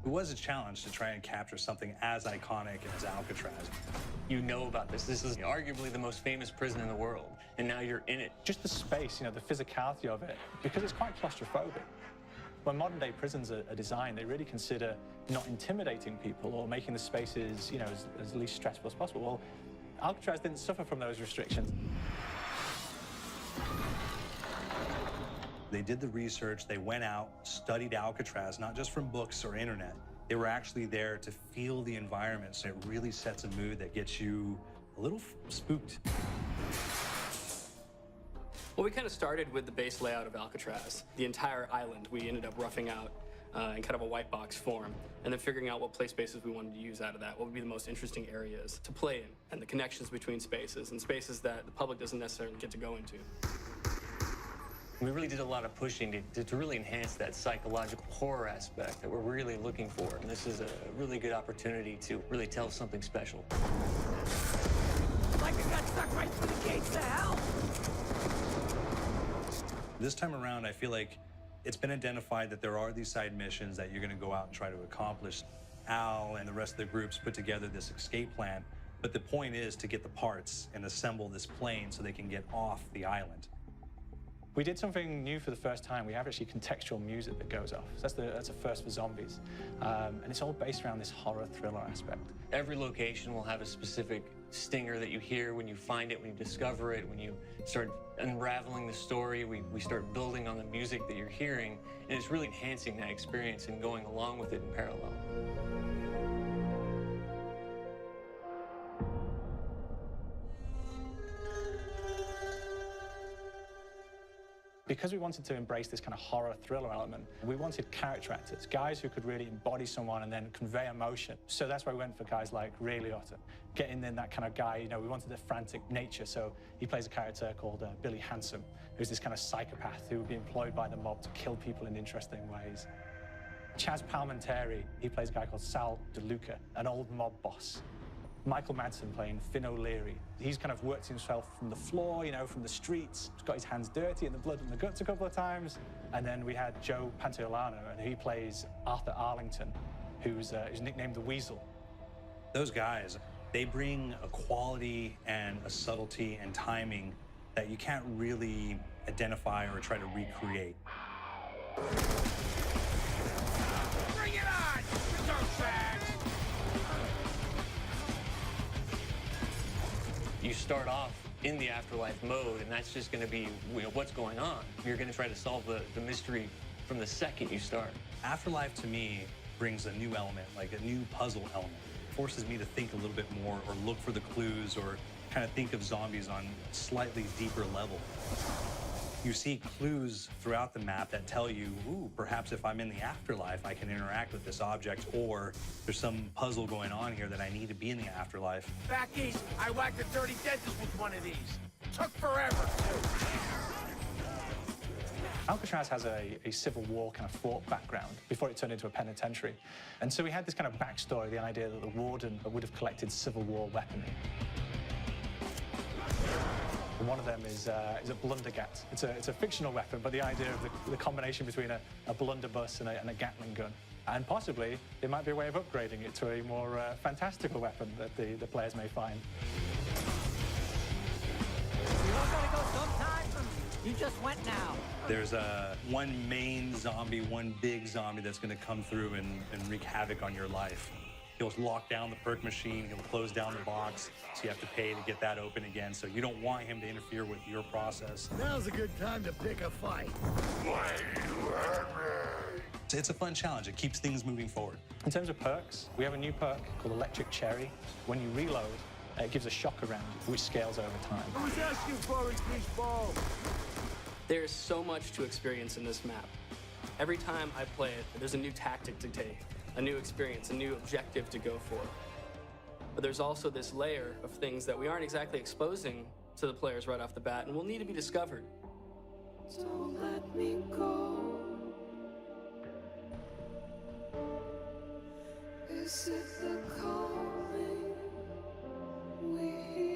It was a challenge to try and capture something as iconic as Alcatraz. You know about this. This is arguably the most famous prison in the world, and now you're in it. Just the space, the physicality of it, because it's quite claustrophobic. When modern-day prisons are designed, they really consider not intimidating people or making the spaces, as least stressful as possible. Well, Alcatraz didn't suffer from those restrictions. They did the research, they went out, studied Alcatraz, not just from books or internet. They were actually there to feel the environment, so it really sets a mood that gets you a little spooked. Well, we kind of started with the base layout of Alcatraz. The entire island we ended up roughing out in kind of a white box form, and then figuring out what play spaces we wanted to use out of that, what would be the most interesting areas to play in, and the connections between spaces, and spaces that the public doesn't necessarily get to go into. We really did a lot of pushing to really enhance that psychological horror aspect that we're really looking for. And this is a really good opportunity to really tell something special. Like I got stuck right through the gates of hell! This time around, I feel like it's been identified that there are these side missions that you're going to go out and try to accomplish. Al and the rest of the groups put together this escape plan, but the point is to get the parts and assemble this plane so they can get off the island. We did something new for the first time. We have actually contextual music that goes off. So that's a first for zombies. And it's all based around this horror thriller aspect. Every location will have a specific stinger that you hear when you find it, when you discover it, when you start unraveling the story, we start building on the music that you're hearing, and it's really enhancing that experience and going along with it in parallel. Because we wanted to embrace this kind of horror thriller element, we wanted character actors, guys who could really embody someone and then convey emotion. So that's why we went for guys like Ray Liotta. Getting in that kind of guy, we wanted a frantic nature, so he plays a character called Billy Handsome, who's this kind of psychopath who would be employed by the mob to kill people in interesting ways. Chaz Palminteri, he plays a guy called Sal DeLuca, an old mob boss. Michael Madsen playing Finn O'Leary. He's kind of worked himself from the floor, from the streets. He's got his hands dirty in the blood and the guts a couple of times. And then we had Joe Pantoliano, and he plays Arthur Arlington, who's nicknamed the Weasel. Those guys, they bring a quality and a subtlety and timing that you can't really identify or try to recreate. Bring it on, you dirtbags! You start off in the afterlife mode, and that's just going to be what's going on. You're going to try to solve the mystery from the second you start. Afterlife, to me, brings a new element, like a new puzzle element. It forces me to think a little bit more or look for the clues or kind of think of zombies on a slightly deeper level. You see clues throughout the map that tell you, ooh, perhaps if I'm in the afterlife, I can interact with this object, or there's some puzzle going on here that I need to be in the afterlife. Back east, I whacked a dirty dentist with one of these. Took forever, too. Alcatraz has a Civil War kind of fort background before it turned into a penitentiary. And so we had this kind of backstory, the idea that the warden would have collected Civil War weaponry. And one of them is a blundergat. It's a fictional weapon, but the idea of the combination between a blunderbuss and a Gatling gun. And possibly, there might be a way of upgrading it to a more fantastical weapon that the players may find. You all gotta go sometime? You just went now. There's one main zombie, one big zombie that's going to come through and wreak havoc on your life. He'll lock down the perk machine, he'll close down the box, so you have to pay to get that open again, so you don't want him to interfere with your process. Now's a good time to pick a fight. It's a fun challenge. It keeps things moving forward. In terms of perks, we have a new perk called Electric Cherry. When you reload, it gives a shock around, which scales over time. I was asking for increased ball. There's so much to experience in this map. Every time I play it, there's a new tactic to take, a new experience, a new objective to go for. But there's also this layer of things that we aren't exactly exposing to the players right off the bat and will need to be discovered. Don't let me go. Is it the calling we hear?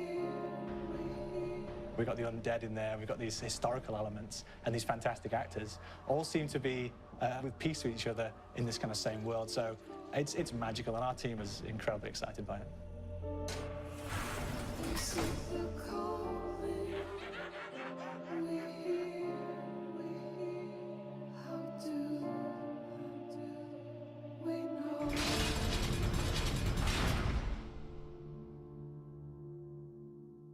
We've got the undead in there, we've got these historical elements, and these fantastic actors all seem to be with peace with each other in this kind of same world. So It's magical, and our team is incredibly excited by it. This is the call.